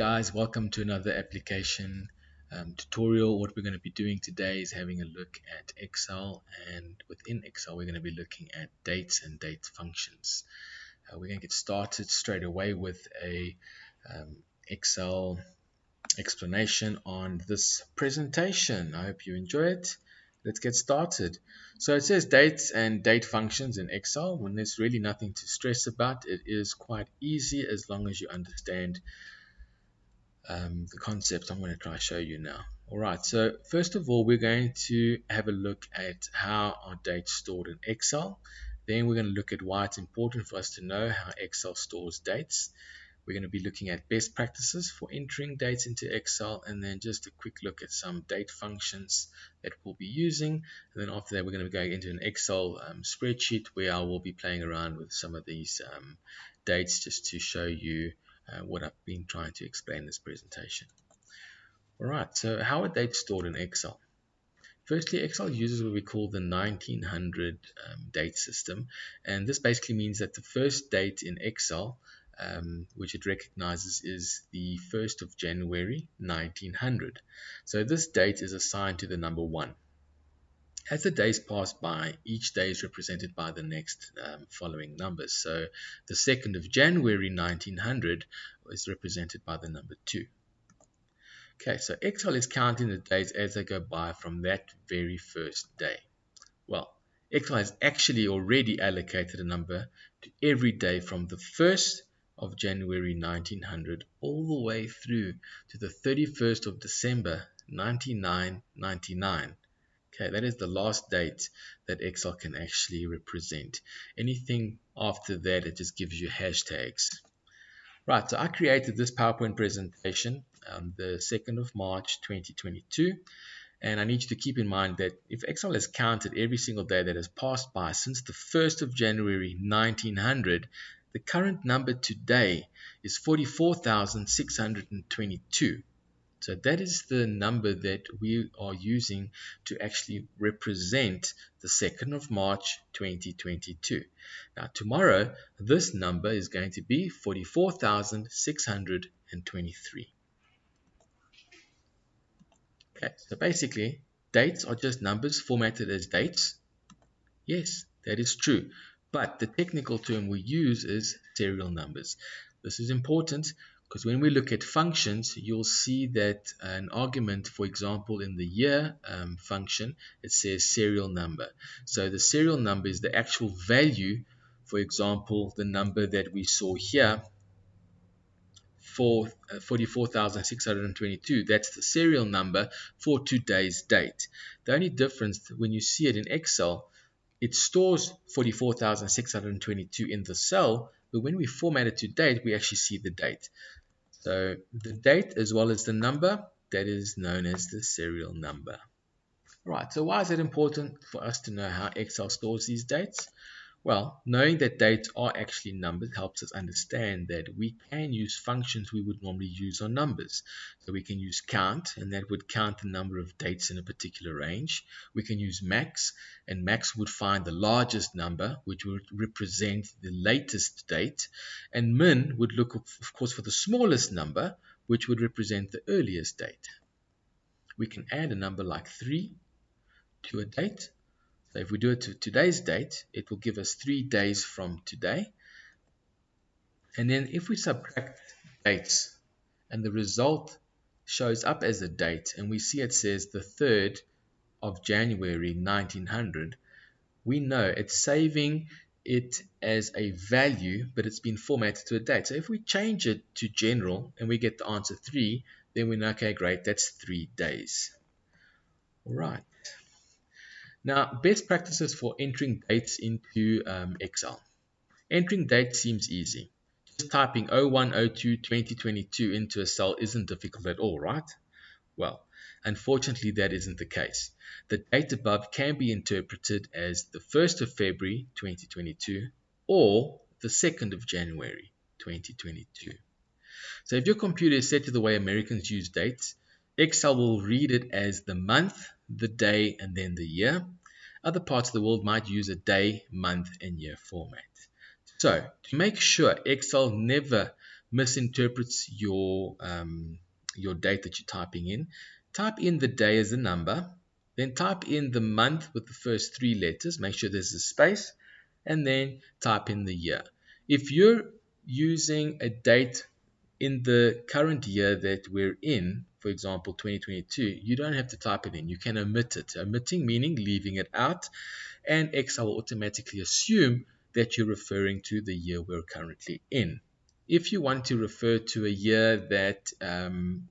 guys, welcome to another application tutorial. What we're going to be doing today is having a look at Excel, and within Excel we're going to be looking at dates and date functions. We're going to get started straight away with a Excel explanation on this presentation. I hope you enjoy it. Let's get started. So it says dates and date functions in Excel. When there's really nothing to stress about, it is quite easy as long as you understand the concept I'm going to try to show you now. Alright, so first of all, we're going to have a look at how our dates stored in Excel. Then we're going to look at why it's important for us to know how Excel stores dates. We're going to be looking at best practices for entering dates into Excel, and then just a quick look at some date functions that we'll be using. And then after that, we're going to be going into an Excel spreadsheet where I will be playing around with some of these dates just to show you what I've been trying to explain in this presentation. Alright, so how are dates stored in Excel? Firstly, Excel uses what we call the 1900 date system, and this basically means that the first date in Excel which it recognizes is the 1st of January 1900. So this date is assigned to the number 1. As the days pass by, each day is represented by the next following numbers. So the 2nd of January 1900 is represented by the number 2. Okay, so Excel is counting the days as they go by from that very first day. Well, Excel has actually already allocated a number to every day from the 1st of January 1900 all the way through to the 31st of December 1999. Okay, that is the last date that Excel can actually represent. Anything after that, it just gives you hashtags. Right, so I created this PowerPoint presentation on the 2nd of March 2022. And I need you to keep in mind that if Excel has counted every single day that has passed by since the 1st of January 1900, the current number today is 44,622. So that is the number that we are using to actually represent the 2nd of March 2022. Now tomorrow, this number is going to be 44,623. Okay, so basically, dates are just numbers formatted as dates. Yes, that is true. But the technical term we use is serial numbers. This is important because when we look at functions, you'll see that an argument, for example, in the year function, it says serial number. So the serial number is the actual value, for example, the number that we saw here, for 44,622. That's the serial number for today's date. The only difference when you see it in Excel, it stores 44,622 in the cell, but when we format it to date, we actually see the date. So the date as well as the number, that is known as the serial number. Right, so why is it important for us to know how Excel stores these dates? Well, knowing that dates are actually numbers helps us understand that we can use functions we would normally use on numbers. So we can use count, and that would count the number of dates in a particular range. We can use max, and max would find the largest number, which would represent the latest date. And min would look, of course, for the smallest number, which would represent the earliest date. We can add a number like 3 to a date. So if we do it to today's date, it will give us 3 days from today. And then if we subtract dates and the result shows up as a date, and we see it says the 3rd of January 1900, we know it's saving it as a value, but it's been formatted to a date. So if we change it to general and we get the answer 3, then we know, okay, great, that's 3 days. All right. Now, best practices for entering dates into Excel. Entering dates seems easy. Just typing 01/02/2022 into a cell isn't difficult at all, right? Well, unfortunately, that isn't the case. The date above can be interpreted as the 1st of February 2022 or the 2nd of January 2022. So if your computer is set to the way Americans use dates, Excel will read it as the month, the day, and then the year. Other parts of the world might use a day, month, and year format. So to make sure Excel never misinterprets your date that you're typing in, type in the day as a number, then type in the month with the first 3 letters, make sure there's a space, and then type in the year. If you're using a date in the current year that we're in, for example 2022, you don't have to type it in, you can omit it. Omitting meaning leaving it out, and Excel will automatically assume that you're referring to the year we're currently in. If you want to refer to a year that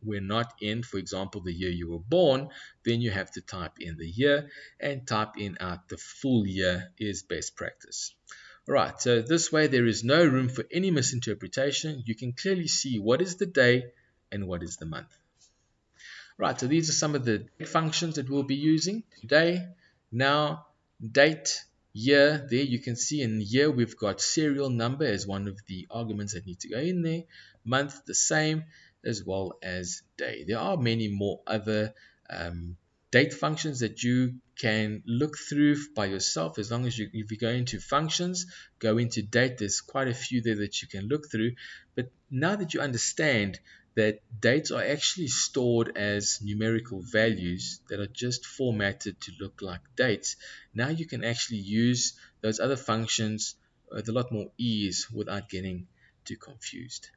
we're not in, for example the year you were born, then you have to type in the year, and type in out the full year is best practice. Alright, so this way there is no room for any misinterpretation. You can clearly see what is the day and what is the month. Right, so these are some of the functions that we'll be using today, now, date, year. There you can see in year we've got serial number as one of the arguments that need to go in there, month the same, as well as day. There are many more other date functions that you can look through by yourself, as long as if you go into functions, go into date, there's quite a few there that you can look through. But now that you understand that dates are actually stored as numerical values that are just formatted to look like dates, now you can actually use those other functions with a lot more ease without getting too confused.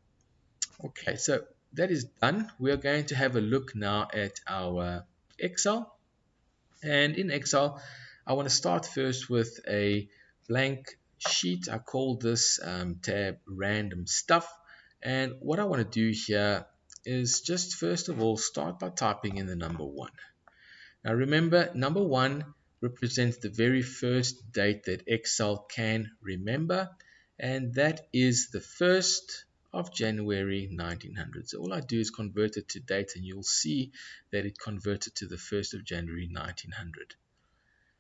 Okay, so that is done. We are going to have a look now at our Excel. And in Excel, I want to start first with a blank sheet. I call this tab random stuff. And what I want to do here is just first of all start by typing in the number 1. Now remember, number 1 represents the very first date that Excel can remember, and that is the 1st of January 1900. So all I do is convert it to date, and you'll see that it converted to the 1st of January 1900.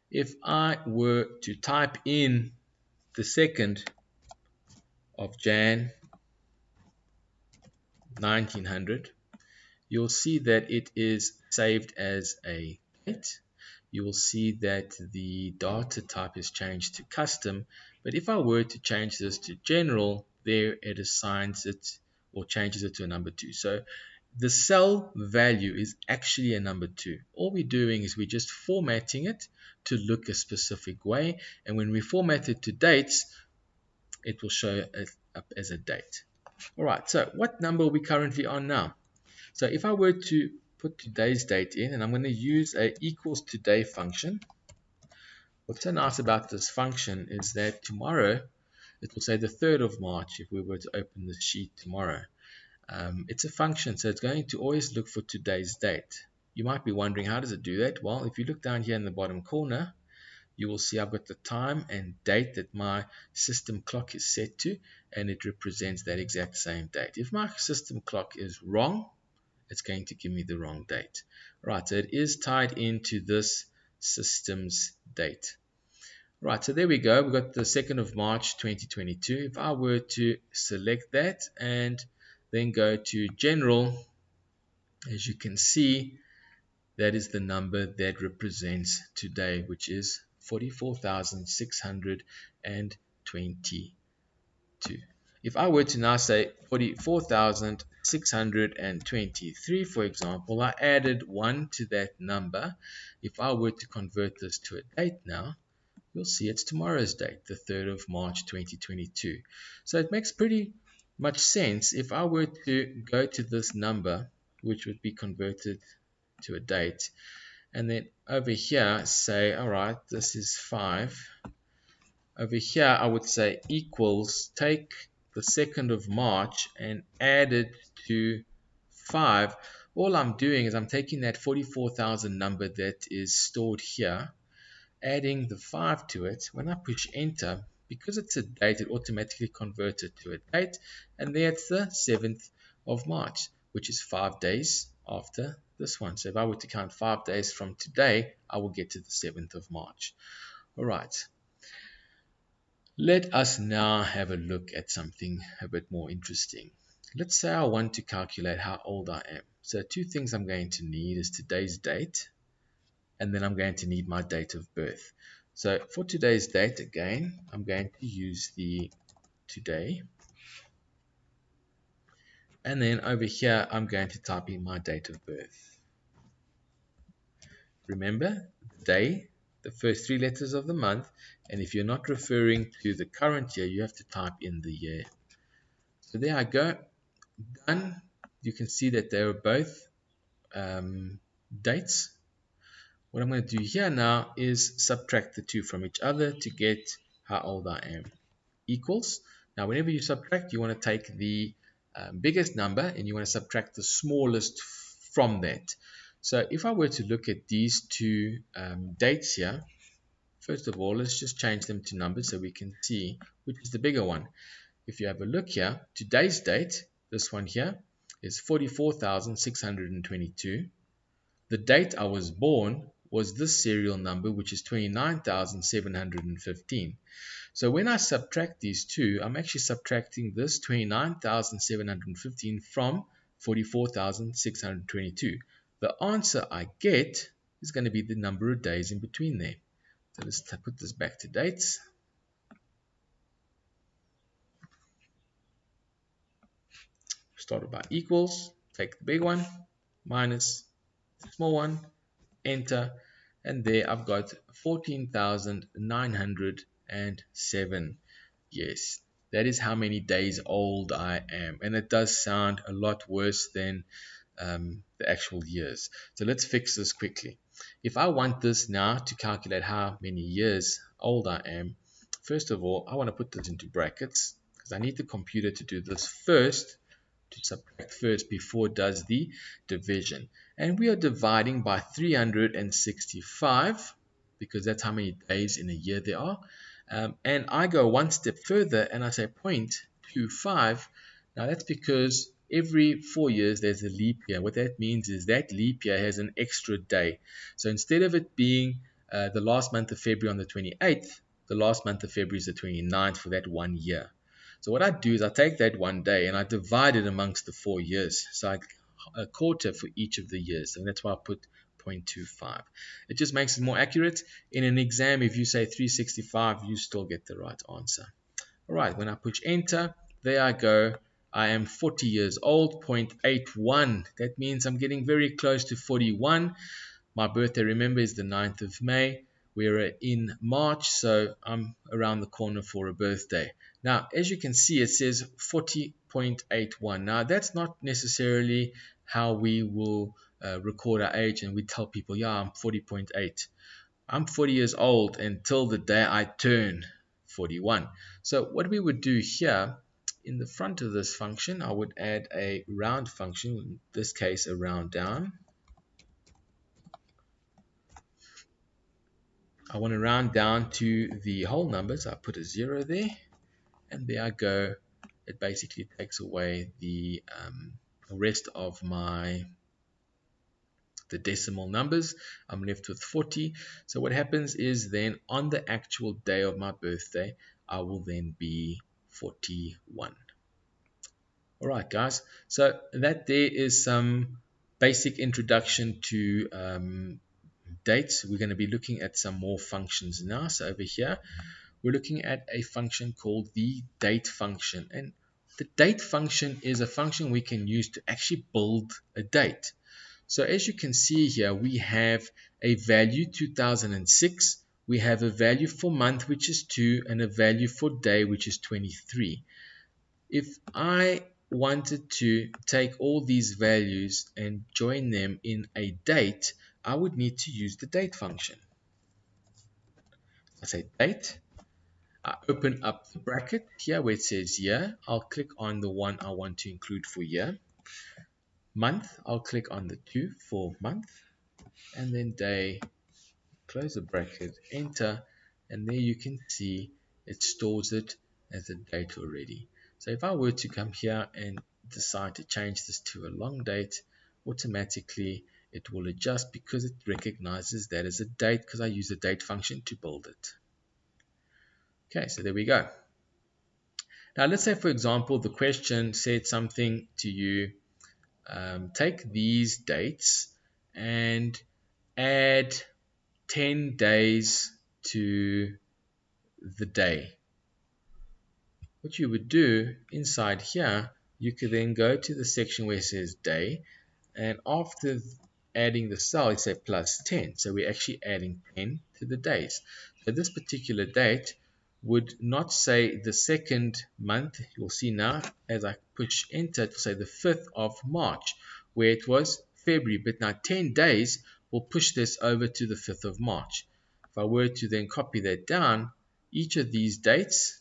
If I were to type in the 2nd of Jan 1900, you'll see that it is saved as a date. You will see that the data type is changed to custom, but if I were to change this to general, there it assigns it or changes it to a number 2. So the cell value is actually a number 2. All we're doing is we're just formatting it to look a specific way, and when we format it to dates, it will show it up as a date. Alright, so what number are we currently on now? So if I were to put today's date in, and I'm going to use a equals today function. What's so nice about this function is that tomorrow, it will say the 3rd of March if we were to open the sheet tomorrow. It's a function, so it's going to always look for today's date. You might be wondering, how does it do that? Well, if you look down here in the bottom corner, you will see I've got the time and date that my system clock is set to, and it represents that exact same date. If my system clock is wrong, it's going to give me the wrong date. Right, so it is tied into this system's date. Right, so there we go. We've got the 2nd of March 2022. If I were to select that and then go to general, as you can see, that is the number that represents today, which is 44,622. If I were to now say 44,623, for example, I added 1 to that number. If I were to convert this to a date now, you'll see it's tomorrow's date, the 3rd of March 2022. So it makes pretty much sense. If I were to go to this number, which would be converted to a date, and then over here say, alright, this is 5. Over here I would say equals, take the 2nd of March and add it to 5. All I'm doing is I'm taking that 44,000 number that is stored here, adding the 5 to it. When I push enter, because it's a date, it automatically converts it to a date, and that's the 7th of March, which is 5 days after this one. So if I were to count 5 days from today, I will get to the 7th of March. Alright, let us now have a look at something a bit more interesting. Let's say I want to calculate how old I am. So 2 things I'm going to need is today's date, and then I'm going to need my date of birth. So for today's date, again, I'm going to use the today. And then over here, I'm going to type in my date of birth. Remember, the day, the first 3 letters of the month, and if you're not referring to the current year, you have to type in the year. So there I go, done. You can see that they are both dates. What I'm going to do here now is subtract the two from each other to get how old I am. Equals. Now, whenever you subtract, you want to take the biggest number and you want to subtract the smallest from that. So if I were to look at these two dates here, first of all, let's just change them to numbers so we can see which is the bigger one. If you have a look here, today's date, this one here, is 44,622. The date I was born was this serial number, which is 29,715. So when I subtract these two, I'm actually subtracting this 29,715 from 44,622. The answer I get is going to be the number of days in between there. So let's put this back to dates. Started by equals, take the big one, minus the small one, enter, and there I've got 14,907. Yes, that is how many days old I am, and it does sound a lot worse than the actual years. So let's fix this quickly. If I want this now to calculate how many years old I am, first of all, I want to put this into brackets because I need the computer to do this first, to subtract first before it does the division. And we are dividing by 365 because that's how many days in a year there are. And I go one step further and I say 0.25. Now that's because every 4 years there's a leap year. What that means is that leap year has an extra day. So instead of it being the last month of February on the 28th, the last month of February is the 29th for that 1 year. So what I do is I take that 1 day and I divide it amongst the 4 years. So a quarter for each of the years. And that's why I put 0.25. It just makes it more accurate. In an exam, if you say 365, you still get the right answer. All right, when I push enter, there I go. I am 40 years old, 0.81. That means I'm getting very close to 41. My birthday, remember, is the 9th of May. We're in March, so I'm around the corner for a birthday. Now, as you can see, it says 40.81. Now, that's not necessarily how we will record our age and we tell people, yeah, I'm 40.8. I'm 40 years old until the day I turn 41. So what we would do here, in the front of this function, I would add a round function, in this case a round down. I want to round down to the whole numbers. I put a 0 there, and there I go. It basically takes away the rest of the decimal numbers. I'm left with 40. So what happens is then on the actual day of my birthday, I will then be 41. All right, guys. So that there is some basic introduction to dates. We're going to be looking at some more functions now. So over here, we're looking at a function called the date function. And the date function is a function we can use to actually build a date. So as you can see here, we have a value 2006. We have a value for month, which is 2, and a value for day, which is 23. If I wanted to take all these values and join them in a date, I would need to use the date function. I say date. I open up the bracket here where it says year. I'll click on the one I want to include for year. Month, I'll click on the 2 for month. And then day, close the bracket, enter. And there you can see it stores it as a date already. So if I were to come here and decide to change this to a long date, automatically it will adjust because it recognizes that as a date because I use the date function to build it. Okay, so there we go. Now let's say, for example, the question said something to you, take these dates and add 10 days to the day. What you would do inside here you could then go to the section where it says day, and after adding the cell, it says plus 10. So we're actually adding 10 to the days. So this particular date would not say the second month. You'll see now as I push enter, it will say the 5th of March, where it was February. But now 10 days will push this over to the 5th of March. If I were to then copy that down, each of these dates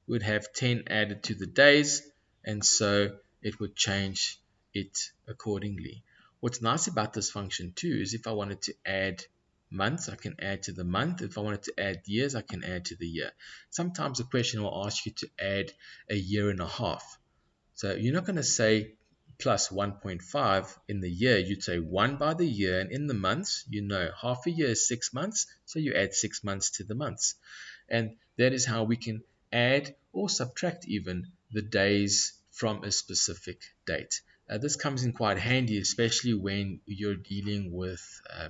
would have 10 added to the days, and so it would change it accordingly. What's nice about this function too is if I wanted to add months, I can add to the month. If I wanted to add years, I can add to the year. Sometimes a question will ask you to add a year and a half. So you're not going to say plus 1.5 in the year. You'd say 1 by the year, and in the months, you know half a year is 6 months, so you add 6 months to the months. And that is how we can add or subtract even the days from a specific date. This comes in quite handy, especially when you're dealing with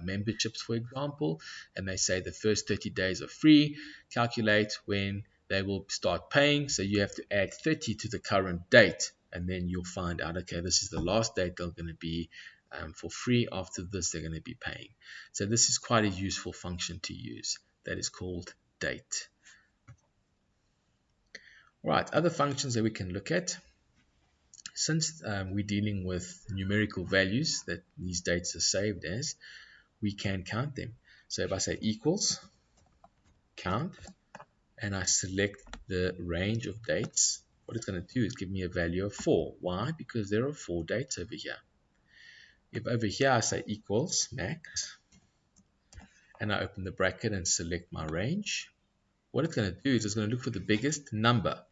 memberships, for example, and they say the first 30 days are free. Calculate when they will start paying, so you have to add 30 to the current date, and then you'll find out, okay, this is the last date they're going to be for free. After this, they're going to be paying. So this is quite a useful function to use. That is called date. Right, other functions that we can look at. Since we're dealing with numerical values that these dates are saved as, we can count them. So if I say equals count and I select the range of dates, what it's going to do is give me a value of 4. Why? Because there are 4 dates over here. If over here I say equals max and I open the bracket and select my range, what it's going to do is it's going to look for the biggest number.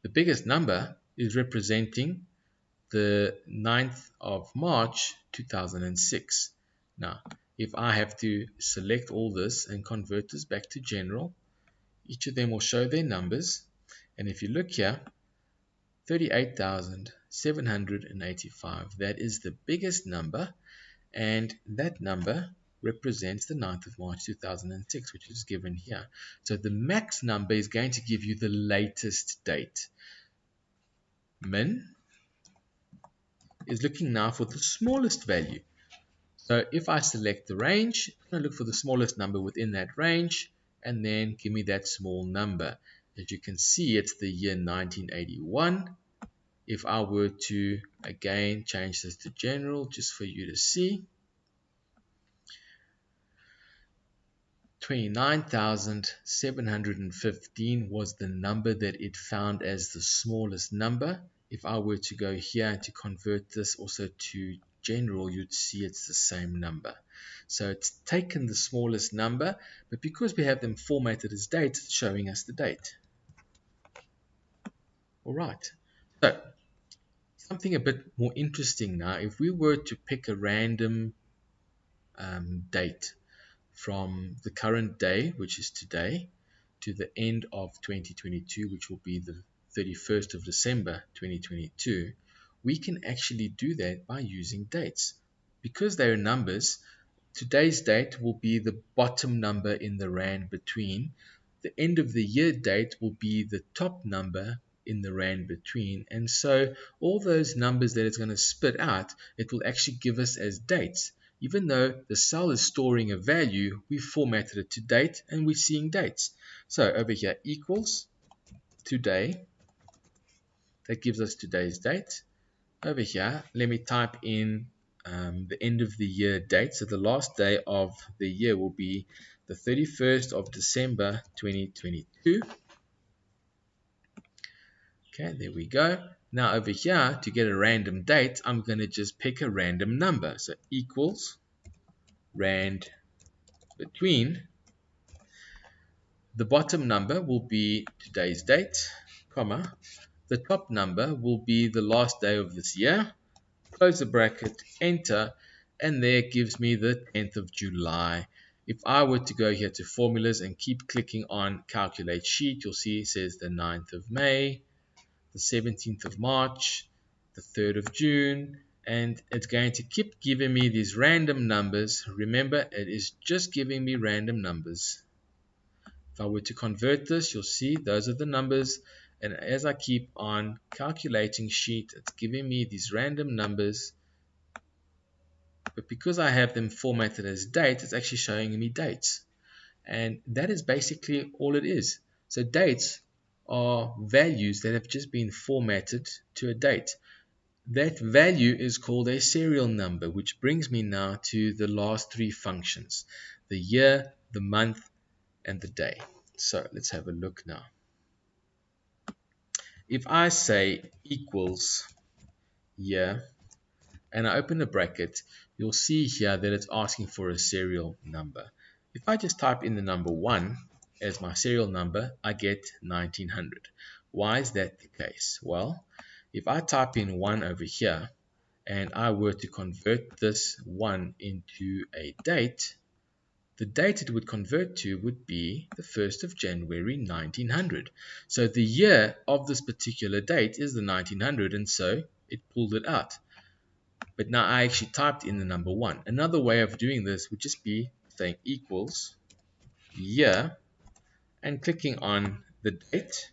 The biggest number is representing the 9th of March 2006. Now, if I have to select all this and convert this back to general, each of them will show their numbers. And if you look here, 38,785, that is the biggest number, and that number represents the 9th of March 2006, which is given here. So the max number is going to give you the latest date. Min is looking now for the smallest value. So if I select the range, I'm going to look for the smallest number within that range, and then give me that small number. As you can see, it's the year 1981. If I were to again change this to general just for you to see, 29,715 was the number that it found as the smallest number. If I were to go here and to convert this also to general, you'd see it's the same number. So it's taken the smallest number, but because we have them formatted as dates, it's showing us the date. All right. So something a bit more interesting now. If we were to pick a random date from the current day, which is today, to the end of 2022, which will be the 31st of December 2022, we can actually do that by using dates. Because they are numbers, today's date will be the bottom number in the rand between. The end of the year date will be the top number in the rand between. And so all those numbers that it's going to spit out, it will actually give us as dates. Even though the cell is storing a value, we formatted it to date and we're seeing dates. So over here equals today, that gives us today's date. Over here, let me type in the end of the year date. So the last day of the year will be the 31st of December 2022. Okay, there we go. Now over here, to get a random date, I'm going to just pick a random number. So equals rand between. The bottom number will be today's date, comma. The top number will be the last day of this year. Close the bracket, enter, and there it gives me the 10th of July. If I were to go here to formulas and keep clicking on calculate sheet, you'll see it says the 9th of May, the 17th of March, the 3rd of June, and it's going to keep giving me these random numbers. Remember, it is just giving me random numbers. If I were to convert this, you'll see those are the numbers, And as I keep on calculating sheet, it's giving me these random numbers, but because I have them formatted as date, it's actually showing me dates. And that is basically all it is. So dates are values that have just been formatted to a date. That value is called a serial number, which brings me now to the last three functions: the year, the month, and the day. So let's have a look now. If I say equals year and I open the bracket, you'll see here that it's asking for a serial number. If I just type in the number 1 as my serial number, I get 1900. Why is that the case? Well, if I type in 1 over here and I were to convert this 1 into a date, the date it would convert to would be the 1st of January 1900. So the year of this particular date is the 1900, and so it pulled it out. But now I actually typed in the number 1. Another way of doing this would just be saying equals year and clicking on the date,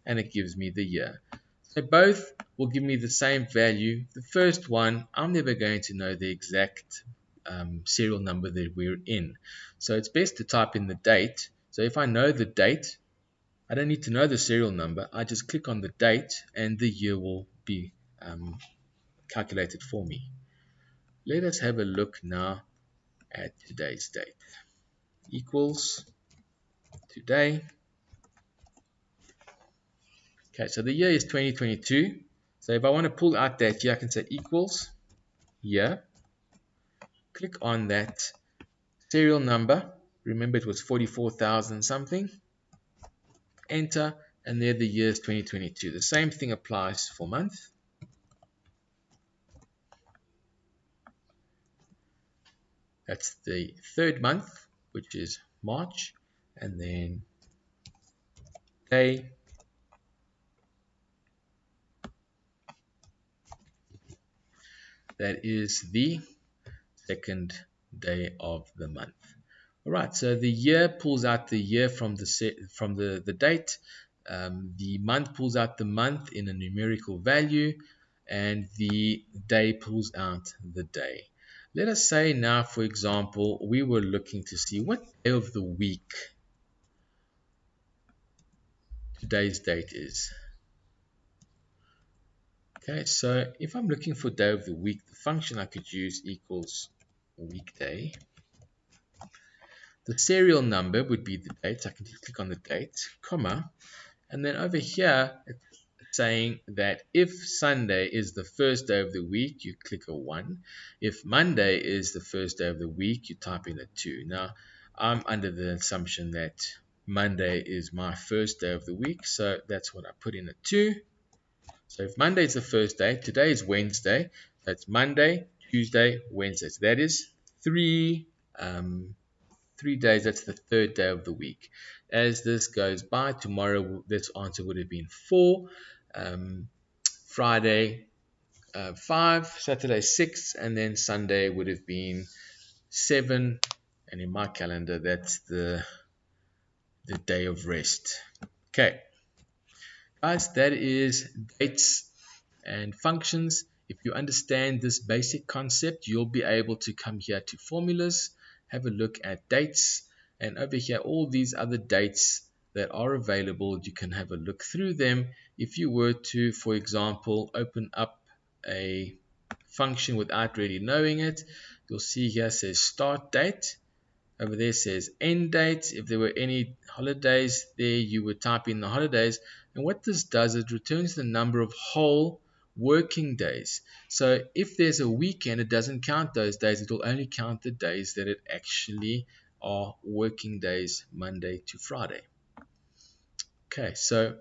and it gives me the year. So both will give me the same value. The first one, I'm never going to know the exact serial number that we're in. So it's best to type in the date. So if I know the date, I don't need to know the serial number. I just click on the date and the year will be calculated for me. Let us have a look now at today's date. Equals today. Okay, so the year is 2022. So if I want to pull out that year, I can say equals year. Click on that serial number. Remember it was 44,000 something. Enter, and there the year is 2022. The same thing applies for month. That's the third month, which is March, and then day. That is the second day of the month. Alright, so the year pulls out the year from the date. The month pulls out the month in a numerical value, and the day pulls out the day. Let us say now, for example, we were looking to see what day of the week today's date is. Okay, so if I'm looking for day of the week, the function I could use equals weekday. The serial number would be the date. I can just click on the date, comma, and then over here it's saying that if Sunday is the first day of the week, you click a 1. If Monday is the first day of the week, you type in a 2. Now, I'm under the assumption that Monday is my first day of the week, so that's what I put in a 2. So if Monday is the first day, today is Wednesday, that's Monday, Tuesday, Wednesday. So that is 3 days. That's the third day of the week. As this goes by, tomorrow this answer would have been 4, Friday 5, Saturday 6, and then Sunday would have been 7, and in my calendar that's the day of rest. Okay guys, that is dates and functions. If you understand this basic concept, you'll be able to come here to formulas, have a look at dates, and over here all these other dates that are available, you can have a look through them. If you were to, for example, open up a function without really knowing it, you'll see here says start date. Over there says end date. If there were any holidays there, you would type in the holidays. And what this does, it returns the number of whole working days. So if there's a weekend, it doesn't count those days. It will only count the days that it actually are working days, Monday to Friday. Okay, so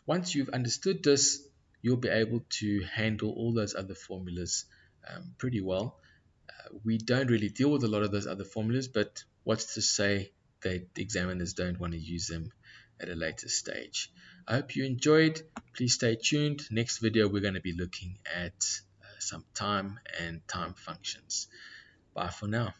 once you've understood this, you'll be able to handle all those other formulas pretty well. We don't really deal with a lot of those other formulas, but what's to say that examiners don't want to use them at a later stage. I hope you enjoyed. Please stay tuned. Next video we're going to be looking at some time and time functions. Bye for now.